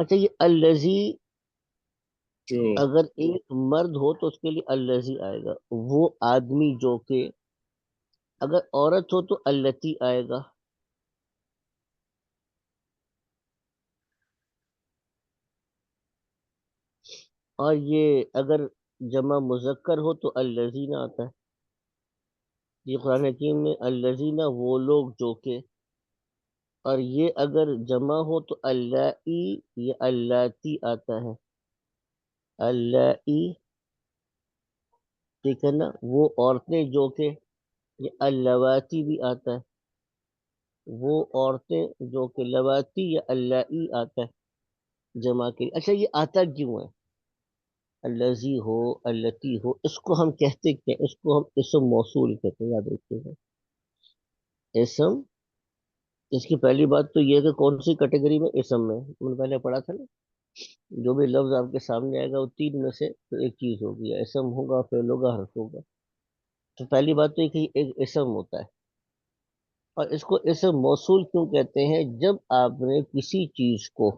اچھا یہ الذی جو اگر ایک مرد ہو تو اس کے لیے الذی آئے گا، وہ آدمی جو کہ، اگر عورت ہو تو التی آئے گا، اور یہ اگر جمع مذکر ہو تو الذین آتا ہے. یہ قرآن حکیم میں الذین وہ لوگ جو کہ، اور یہ اگر جمع ہو تو اللائی یا اللاتی آتا ہے. اللائی، ٹھیک ہے نا، وہ عورتیں جو کہ، یہ اللاواتی بھی آتا ہے، وہ عورتیں جو کہ، لواتی یا اللائی آتا ہے جمع کے لیے. اچھا یہ آتا کیوں ہے؟ الذی ہو، التی ہو، اس کو ہم کہتے کیا؟ اس کو ہم اسم موصول کہتے ہیں، یاد رکھیے گا. اسم، اس کی پہلی بات تو یہ ہے کہ کون سی کیٹیگری میں؟ اسم میں. ہم نے پہلے پڑھا تھا نا، جو بھی لفظ آپ کے سامنے آئے گا وہ تین میں سے تو ایک چیز ہوگی، یا اسم ہوگا، فعل ہوگا، حرف ہوگا. تو پہلی بات تو یہ کہ ایک اسم ہوتا ہے. اور اس کو اسم موصول کیوں کہتے ہیں؟ جب آپ نے کسی چیز کو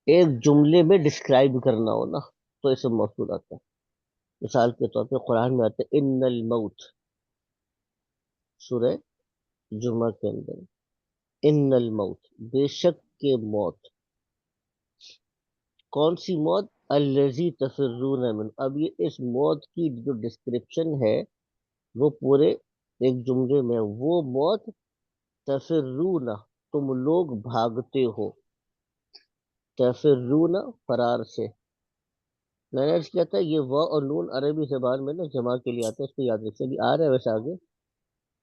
ایک جملے میں ڈسکرائب کرنا ہو نا تو اسم موصول آتا ہے. مثال کے طور پہ قرآن میں آتا ہے ان الموت، سورہ جمعہ کے اندر، ان الموت، بے شک کے موت. کون سی موت؟ الذی تفرون من. اب یہ اس موت کی جو ڈسکرپشن ہے وہ پورے ایک جملے میں، وہ موت تفرون، تم لوگ بھاگتے ہو. تفرون، فرار سے. میں نے عرض کیا تھا یہ وا اور نون عربی زبان میں نا جمع کے لیے آتا ہے، اس کو یاد رکھیے. ابھی آ رہا ہے ویسے آگے،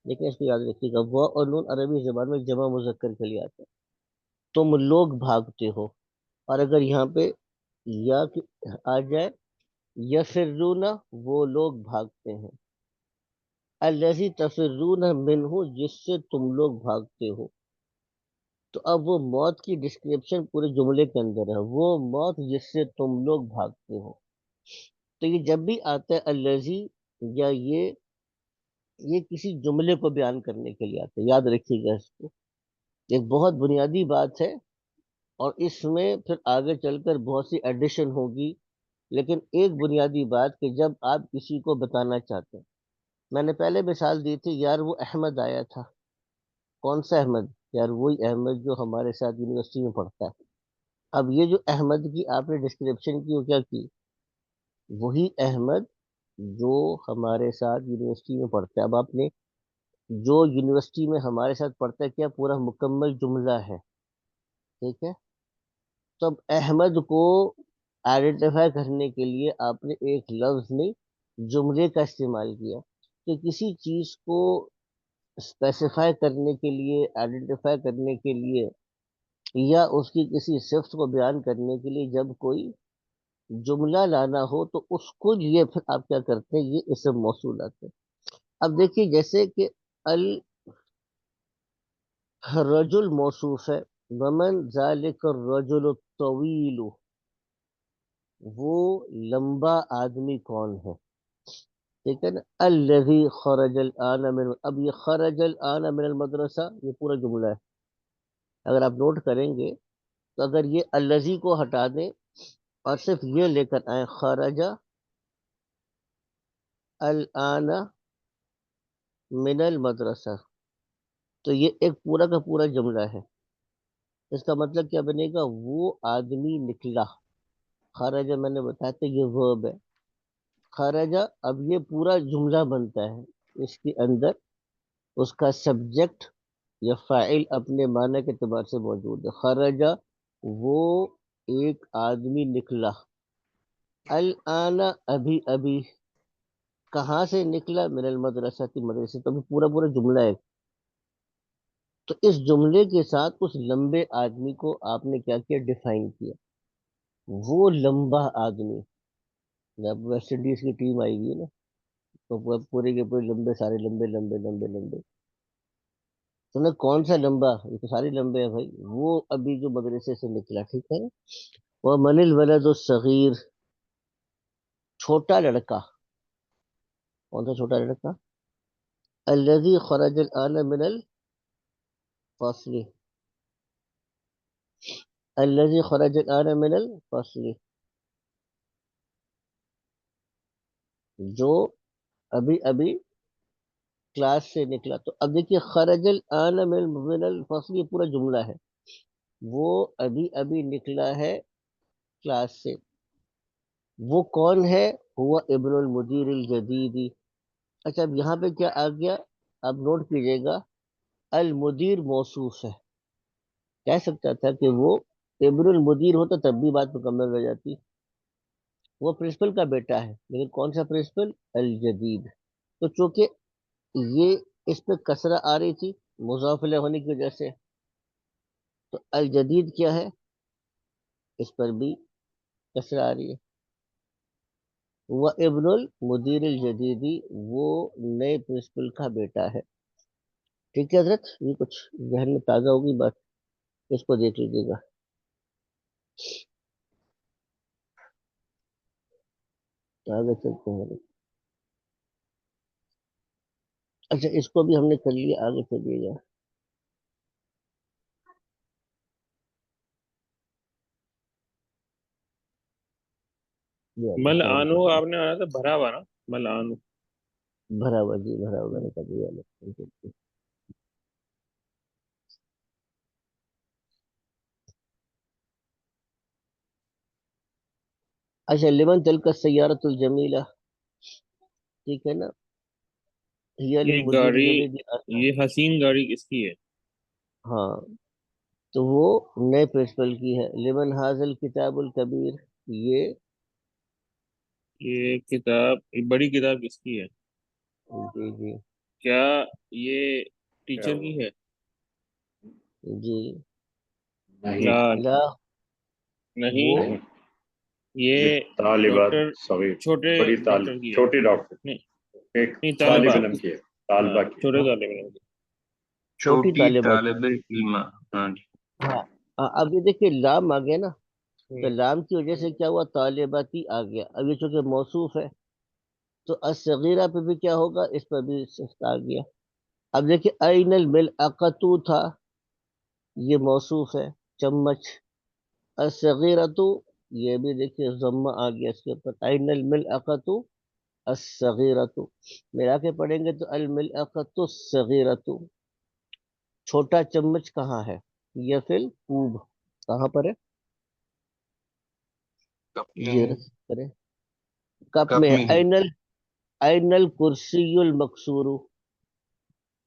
لیکن اس کو یاد رکھیے گا. وا اور نون عربی زبان میں جمع مذکر کے لیے آتا ہے. تم لوگ بھاگتے ہو. اور اگر یہاں پہ یا آ جائے، یفرون، وہ لوگ بھاگتے ہیں. الذی تفرون منہ، جس سے تم لوگ بھاگتے ہو. تو اب وہ موت کی ڈسکرپشن پورے جملے کے اندر ہے، وہ موت جس سے تم لوگ بھاگتے ہو. تو یہ جب بھی آتا ہے الذی، یا یہ کسی جملے کو بیان کرنے کے لیے آتا ہے. یاد رکھیے گا اس کو، ایک بہت بنیادی بات ہے. اور اس میں پھر آگے چل کر بہت سی ایڈیشن ہوگی، لیکن ایک بنیادی بات کہ جب آپ کسی کو بتانا چاہتے ہیں. میں نے پہلے مثال دی تھی، یار وہ احمد آیا تھا. کون سا احمد؟ یار وہی احمد جو ہمارے ساتھ یونیورسٹی میں پڑھتا ہے. اب یہ جو احمد کی آپ نے ڈسکرپشن کی، وہ کیا کی؟ وہی احمد جو ہمارے ساتھ یونیورسٹی میں پڑھتا ہے. اب آپ نے جو یونیورسٹی میں ہمارے ساتھ پڑھتا ہے کیا پورا مکمل جملہ ہے، ٹھیک ہے. تو اب احمد کو آئیڈینٹیفائی کرنے کے لیے آپ نے ایک لفظ نہیں، جملے کا استعمال کیا. کہ کسی چیز کو اسپیسیفائی کرنے کے لیے، آئیڈینٹیفائی کرنے کے لیے، یا اس کی کسی صفت کو بیان کرنے کے لیے جب کوئی جملہ لانا ہو تو اس کو لیے پھر آپ کیا کرتے ہیں؟ یہ اسم موصول آتے ہیں. اب دیکھیے جیسے کہ الرجل موصوف ہے، ومن ذالک الرجل الطویل، وہ لمبا آدمی کون ہے؟ ٹھیک ہے نا. الذی خرج الآن من، اب یہ خرج الآن من المدرسہ یہ پورا جملہ ہے. اگر آپ نوٹ کریں گے تو اگر یہ الذی کو ہٹا دیں اور صرف یہ لے کر آئیں، خرج الآن من المدرسہ، تو یہ ایک پورا کا پورا جملہ ہے. اس کا مطلب کیا بنے گا؟ وہ آدمی نکلا. خرج میں نے بتایا تھا یہ ورب ہے. خرج، اب یہ پورا جملہ بنتا ہے. اس کے اندر اس کا سبجیکٹ یا فاعل اپنے معنی کے اعتبار سے موجود ہے. خرج، وہ ایک آدمی نکلا. الآن، ابھی ابھی. کہاں سے نکلا؟ من المدرسہ، مدرسے. تو ابھی پورا پورا جملہ ہے. تو اس جملے کے ساتھ اس لمبے آدمی کو آپ نے کیا کیا؟ ڈیفائن کیا. وہ لمبا آدمی، جب ویسٹ انڈیز کی ٹیم آئی ہوئی ہے نا، تو پورے کے پورے لمبے، سارے لمبے لمبے لمبے لمبے. تو نا کون سا لمبا؟ یہ تو سارے لمبے ہیں بھائی. وہ ابھی جو مدرسے سے نکلا، ٹھیک ہے. وہ من الولد الصغیر، چھوٹا لڑکا. کون سا چھوٹا لڑکا؟ الذی خرج الآن من الفصل. الذي خرج الآن من الفصل، جو ابھی ابھی کلاس سے نکلا. تو اب دیکھیے خرج الآن من الفصل، یہ پورا جملہ ہے. وہ ابھی ابھی نکلا ہے کلاس سے. وہ کون ہے؟ ہوا ابن المدیر الجدیدی. اچھا اب یہاں پہ کیا آ گیا؟ اب نوٹ کیجئے گا، المدیر موصوف ہے. کہہ سکتا تھا کہ وہ ابن المدیر ہوتا تب بھی بات مکمل ہو جاتی. وہ پرنسپل کا بیٹا ہے، لیکن کون سا پرنسپل؟ الجدید. تو چونکہ یہ اس پہ کسرہ آ رہی تھی مضاف الیہ ہونے کی وجہ سے، تو الجدید کیا ہے؟ اس پر بھی کسرہ آ رہی ہے. وہ ابن المدیر الجدیدی، وہ نئے پرنسپل کا بیٹا ہے. ٹھیک ہے حضرت، یہ کچھ ذہن میں تازہ ہوگی بات، اس کو دیکھ لیجیے گا. آگے چلتے ہیں حضرت. اچھا اس کو بھی ہم نے کر لیا، آگے چلیے گا. یہ آپ مل فارم آنو کا آپ نے آنا تھا بھرا ہوا نا، مل آنو. بھرا ہوا، جی بھرا ہوا میں نے کر دیا. اچھا لمن تلک السیارۃ الجمیلہ، ٹھیک ہے نا. ہی یہ للمدیر گاڑی، الجدید. یہ حسین گاڑی کس کی ہے؟ ہاں تو وہ نئے پرنسپل کی ہے. لمن حاضل کتاب الکبیر، یہ یہ کتاب، یہ بڑی کتاب کس کی ہے؟ جی جی کیا یہ کیا ٹیچر ہوا؟ کی ہے؟ جی نہیں لا لا، نہیں، وہ نہیں، یہ یہ طالبات ڈاکٹر صغیر، چھوٹے بڑی طالب، ڈاکٹر کی ہے. چھوٹی ڈاکٹر، نہیں ایک نہیں، طالب طالبہ. علم کی ہے، ہاں طالبہ کی ہے. چھوٹے طالب علم کی. چھوٹی چھوٹی طالبہ کی. طالب علم. ہاں جی. ہاں اب یہ دیکھیے لام آ گیا نا، تو ہوں. لام کی وجہ سے کیا ہوا؟ طالباتی آ گیا. اب یہ چونکہ موصوف ہے تو الصغیرہ پہ بھی کیا ہوگا؟ اس پر بھی صفت آ گیا. اب دیکھیے این الملعقۃ تھا، یہ موصوف ہے، چمچ. الصغیرۃ، یہ بھی دیکھیے ضمہ آ گیا اس کے اوپر. این الملعقۃ الصغیرۃ، ملا کے پڑھیں گے تو الملعقۃ الصغیرۃ. چھوٹا چمچ کہاں ہے؟ یہ فی الکوب، کہاں پر ہے؟ کپ جی میں. کریں، کپ کپ میں ہے. میں ہے. این الکرسی المکسور.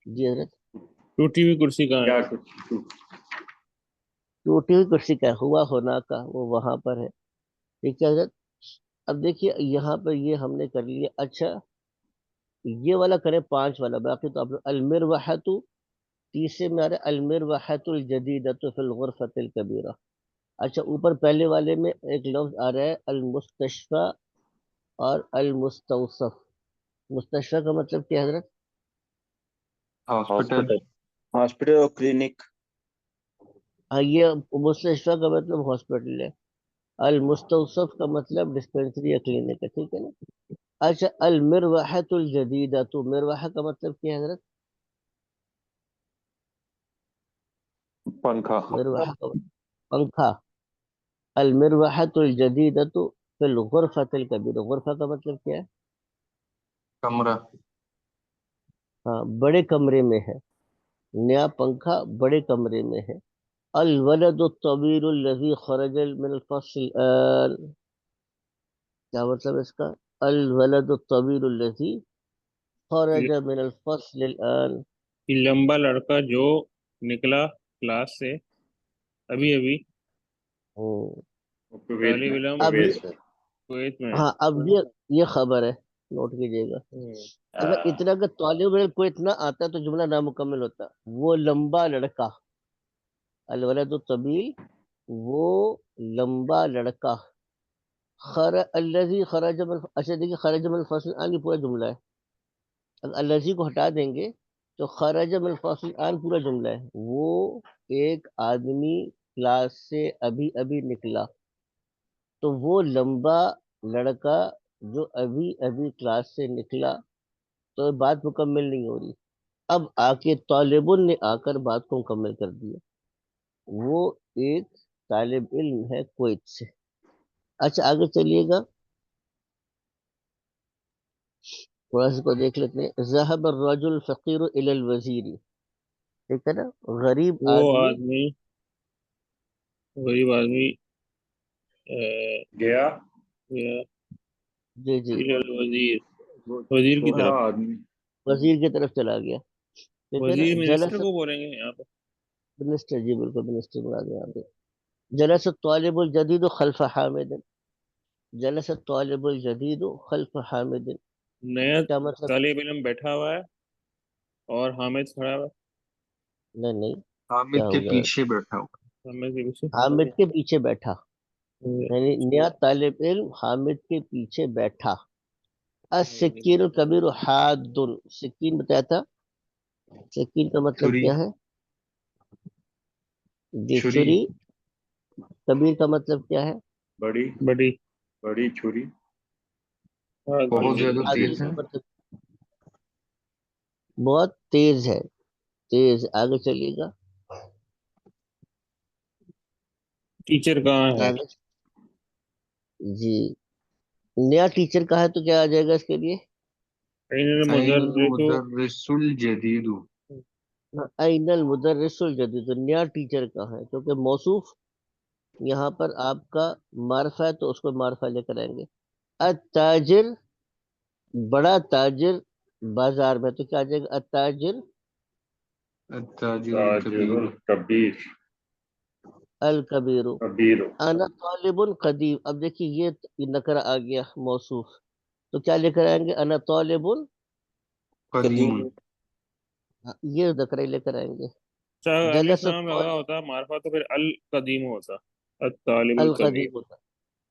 جی حضرت. ٹوٹی ہوئی کرسی کہاں ہے؟ کیا کچھ ٹوٹی ہوئی کرسی کا ہوا ہونا کا وہ وہاں پر ہے. ٹھیک ہے حضرت. اب دیکھیے یہاں پر یہ ہم نے کر لیا. اچھا یہ والا کریں، پانچ والا. باقی تو آپ المروحۃ، تیسرے میں آ رہا ہے المروحۃ الجدیدۃ فی الغرفۃ الکبیرہ. اچھا اوپر پہلے والے میں ایک لفظ آ رہا ہے المستشفى اور المستوصف. مستشفى کا مطلب کیا ہے حضرت؟ ہاسپٹل. ہاسپٹل، ہاسپٹل اور کلینک. ہاں یہ مستشفى کا مطلب ہاسپٹل ہے، المستوصف کا مطلب ڈسپینسری یا کلینک ہے. ٹھیک ہے نا. اچھا المروحۃ الجدیدہ، تو مروحہ کا مطلب کیا ہے حضرت؟ پنکھا. مروحہ کا مطلب پنکھا. المروحۃ الجدیدہ فی الغرفۃ الکبیرہ، غرفہ کا مطلب کیا ہے؟ کمرہ. ہاں بڑے کمرے میں ہے. نیا پنکھا بڑے کمرے میں ہے. الولد الطویل الذی خرج من الفصل الآن، کیا مطلب ہے اس کا؟ الولد الطویل الذی خرج من الفصل الآن. یہ لمبا لڑکا جو نکلا کلاس سے ابھی ابھی، ہوں، کویت طالب میں، علم اب کویت سے. کویت میں ہے. ہاں اب یہ خبر ہے، نوٹ کیجیے گا. ہوں. اگر اتنا اگر طالب علم کو اتنا آتا تو جملہ نامکمل ہوتا. وہ لمبا لڑکا، الولد الطویل، وہ لمبا لڑکا. الذی خرج من، اچھا دیکھیے خرج من الفصل الآن یہ پورا جملہ ہے. اگر الذی کو ہٹا دیں گے تو خرج من الفصل الآن پورا جملہ ہے. وہ ایک آدمی کلاس سے ابھی ابھی نکلا. تو وہ لمبا لڑکا جو ابھی ابھی کلاس سے نکلا، تو بات مکمل نہیں ہو رہی. اب آ کے طالب نے آ کر بات کو مکمل کر دیا. وہ ایک طالب علم ہے کویت سے. اچھا آگے چلیے گا, تھوڑا سا کو دیکھ لیتے ہیں. ذهب الرجل الفقیر الى الوزیر, ٹھیک ہے نا, غریب وہ آدمی. آدمی, غریب آدمی گیا گیا جی جی, الى الوزیر, وہ وزیر کی چھوٹا طرف. آدمی. وزیر کی طرف چلا گیا, ٹھیک ہے نا. وزیر منسٹر جلس, کو بولیں گے یہاں پہ. منسٹر, جی بالکل منسٹر بنا دیا آپ نے. جلس الطالب الجدید خلف حامد, جلس الطالب الجدید خلف حامد, نیا کیا مطلب؟ طالب علم بیٹھا ہوا ہے اور حامد کھڑا ہوا نہیں نہیں, کیا حامد کے ہو گیا؟ پیچھے بیٹھا ہوں. ہے حامد کے پیچھے. حامد کے پیچھے بیٹھا, یعنی نیا طالب علم حامد کے پیچھے بیٹھا. السکین الکبیر حاد, سکین بتایا تھا, سکین کا مطلب چھری کیا ہے؟ جی چھری چھری. کبیر کا مطلب کیا ہے؟ بڑی بڑی. بڑی چھری. بہت زیادہ حادی تیز ہے. کا مطلب بہت تیز ہے, تیز. آگے چلیے گا, ٹیچر کہاں ہے؟ آگے. جی, نیا ٹیچر کا ہے تو کیا آ جائے گا اس کے لیے؟ این این المدرس. المدرس الجدید. این المدرس الجدید, نیا ٹیچر کا ہے, کیونکہ موصوف یہاں پر آپ کا معرفہ ہے تو اس کو معرفہ لے کر آئیں گے. التاجر, بڑا تاجر بازار میں, تو کیا آ جائے گا؟ التاجر التاجر تاجر الکبیر. الکبیر. الکبیر. کبیر. انا طالب قدیم, اب دیکھیے یہ نکرہ آ گیا موصوف, تو کیا لے کر آئیں گے؟ انا طالب, قدیم. یہ نکرہ لے کر آئیں گے. اچھا الف جلس لام لگا ہوتا معرفہ تو پھر القدیم ہوتا, الطالب القدیم. القدیم ہوتا,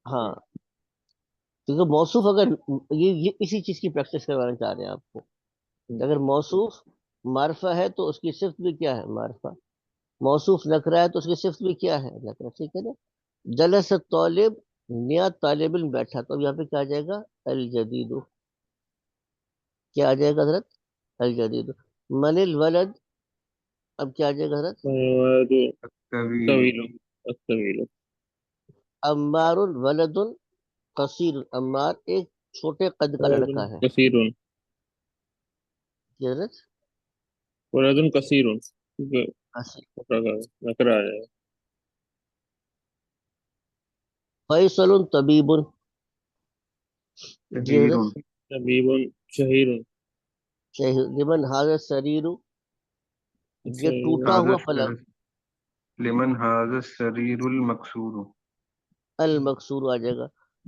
ہاں, کیونکہ موصوف اگر یہ اسی چیز کی پریکٹس کروانا چاہ رہے ہیں آپ کو. اگر موصوف معرفہ ہے تو اس کی صفت بھی کیا ہے؟ معرفہ. موصوف نکرہ ہے تو اس کی صفت بھی کیا ہے؟ نکرہ, ٹھیک ہے نا. جلس طالب, نیا طالب علم بیٹھا, تو اب یہاں پہ کیا آ جائے گا؟ الجدید. کیا آ جائے گا حضرت؟ الجدید. من الولد, اب کیا آ جائے گا حضرت؟ طویل. طویل. الطویل. عمار ولد قصیر, عمار ایک چھوٹے قد کا ولد لڑکا ہے. کثیر. جی حضرت, ولد کثیر. قصیر. نکرا آ جائے گا. فیصل طبیب, جی شہیر. حضرت. طبیب شہیر. لمن هذا سریر, یہ ٹوٹا هذا ہوا پلنگ. لمن هذا السریر المکسور. المکسور آ جائے گا.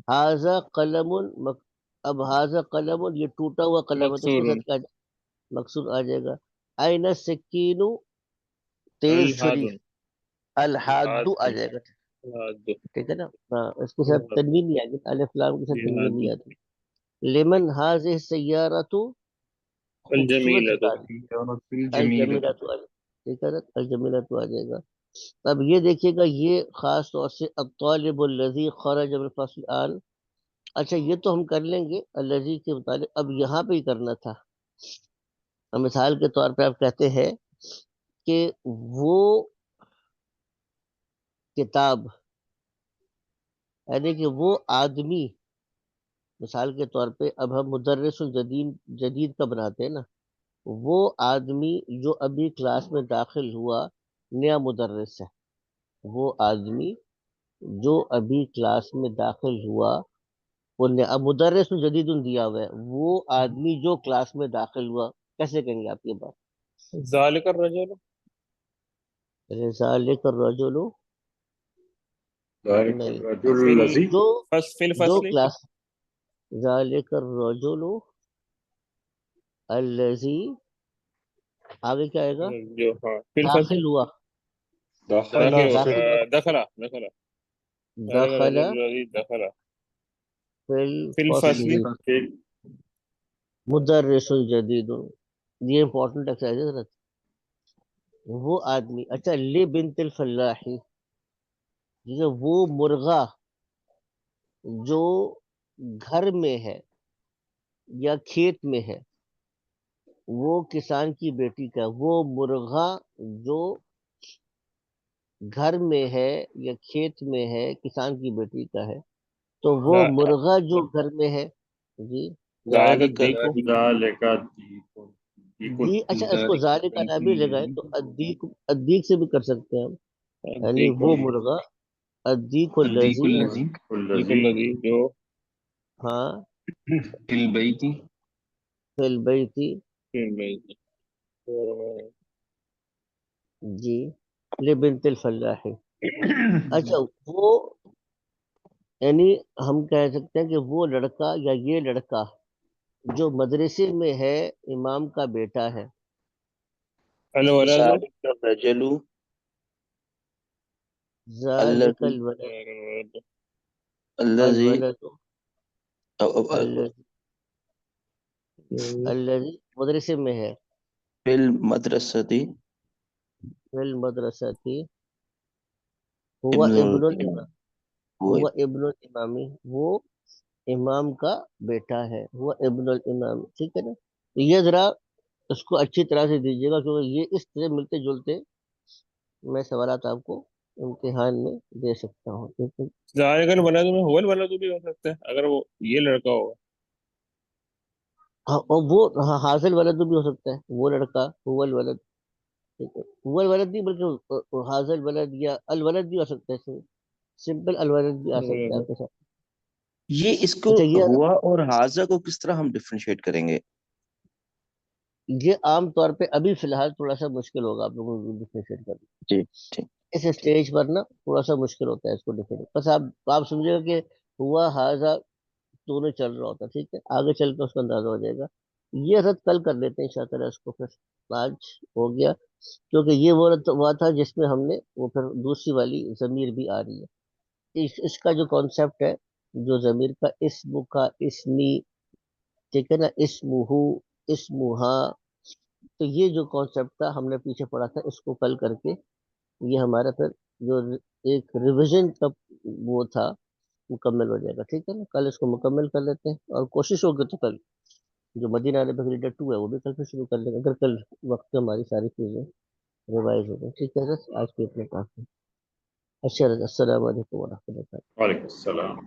هذا قلم, اب هذا قلم, یہ ٹوٹا ہوا قلم ہے, تو اس کے مقصور. ساتھ کیا مقصور آ جائے گا. این السکین, تیز الحاد. چھری. الحاد الحاد. آ جائے گا, الحاد. ٹھیک ہے نا. ہاں, اس کے ساتھ تنوین نہیں آئے گی, الف لام کے ساتھ تنوین الحاد. نہیں آتی. لمن هذه السیارۃ, خوبصورت الجمیلہ. گاڑی. سیارۃ الجمیلۃ. الجمیلۃ آ جائے گا, ٹھیک ہے نا, الجمیلۃ آ جائے گا. اب یہ دیکھیے گا, یہ خاص طور سے الطالب الذی خرج من الفصل آن. اچھا یہ تو ہم کر لیں گے الذی کے متعلق. اب یہاں پہ ہی کرنا تھا. مثال کے طور پہ آپ کہتے ہیں کہ وہ کتاب, یعنی کہ وہ آدمی. مثال کے طور پہ اب ہم مدرس الجدید جدید کا بناتے ہیں نا, وہ آدمی جو ابھی کلاس میں داخل ہوا, نیا مدرس ہے. وہ آدمی جو ابھی کلاس میں داخل ہوا, وہ اب مدرس الجدید دیا ہوا ہے, وہ آدمی جو کلاس میں داخل ہوا. کیسے کہیں گے آپ یہ بات؟ ذالک الرجل. ذالک الرجل, ذالک نہیں, الرجل فی الذی. جو فی جو الفصل. کلاس. ذالک الرجل الذی, آگے کیا آئے گا؟ جو ہاں فی الفصل. داخل ہوا. داخل داخل ہو, داخل ہوا, دخلا دخلا. ذالک دخل الرجل الذی دخلا فی فی الفصل الفصل. فی مدرس الجدید. یہ امپورٹنٹ ایکسرسائز ہے حضرت. وہ آدمی, اچھا, لی بنت الفلاحی, جیسے وہ مرغا جو گھر میں ہے یا کھیت میں ہے, وہ کسان کی بیٹی کا. وہ مرغا جو گھر میں ہے یا کھیت میں ہے، کسان کی بیٹی کا ہے، تو وہ ذا- مرغا جو گھر میں ہے، جی ذالک دیکھو ذالک دیکن جی اچھا، اس کو ذالک ذالک کا نام بھی لگائے تو ادیک، ادیک سے بھی کر سکتے ہیں ہم، یعنی دیکھو وہ مرغا، ادیک الدیک الذی، الذی دیکھو الذی الذی جو ہاں فی البیت فی البیت، پھر میں جی لبنت الفلاح، اچھا وہ یعنی ہم کہہ سکتے ہیں کہ وہ لڑکا یا یہ لڑکا جو مدرسے میں ہے، امام کا بیٹا ہے، الولد ذالک الرجل ذالک الذی الولد، الذی الولد الذی، الذی مدرسے میں ہے، فی المدرسۃ فی المدرسہ ہوا ابن ابن الامام، وہ ہوا ابن الامامی، وہ امام کا بیٹا ہے، ہوا ابن الامام، ٹھیک ہے نا؟ تو یہ ذرا اس کو اچھی طرح سے دیجیے گا، کیونکہ یہ اس طرح ملتے جلتے میں سوالات آپ کو امتحان میں دے سکتا ہوں، ٹھیک ہے؟ ذالک الولد میں هو الولد بھی ہو سکتا ہے اگر وہ یہ لڑکا ہوگا. ہاں، اور وہ ہاں حاصل ولد بھی ہو سکتا ہے، وہ لڑکا ہوا الولد، ٹھیک ہے؟ ہوا الولد نہیں بلکہ حاصل ولد یا الولد بھی ہو سکتا ہے، سمپل الولد بھی آ سکتا ہے آپ کے ساتھ. یہ اس کو اچھا یہ ہوا اور حاضہ کو کس طرح ہم ڈفرینشیٹ کریں گے؟ یہ عام طور پہ ابھی فی الحال تھوڑا سا مشکل ہوگا آپ لوگوں کو ڈفرینشیٹ کرنا، جی ٹھیک اس اسٹیج پر نا تھوڑا سا مشکل ہوتا ہے اس کو ڈفرینشیٹ، بس آپ سمجھے گا کہ ہوا حاضہ دونوں چل رہا ہوتا ہے، ٹھیک ہے؟ آگے چل کے اس کا اندازہ ہو جائے گا. یہ رد کل کر لیتے ہیں انشاءاللہ اس کو، پھر آج ہو گیا، کیونکہ یہ وہ رد ہوا تھا جس میں ہم نے وہ پھر دوسری والی ضمیر بھی آ رہی ہے، اس کا جو کانسیپٹ ہے، جو ضمیر کا اسم کا اسمی، ٹھیک ہے نا، اسمہ، اسمہا، تو یہ جو کانسیپٹ تھا ہم نے پیچھے پڑھا تھا، اس کو کل کر کے یہ ہمارا پھر جو ایک ریویژن کا وہ تھا مکمل ہو جائے گا، ٹھیک ہے نا؟ کل اس کو مکمل کر لیتے ہیں، اور کوشش ہوگی تو کل جو مدینہ عربک ریڈر 2 ہے وہ بھی کل سے شروع کر لیں گے، اگر کل وقت پہ ہماری ساری چیزیں ریوائز ہو گئی، ٹھیک ہے سر؟ آج کے اتنے کافی. اچھا، السلام علیکم ورحمۃ اللہ. وعلیکم السلام.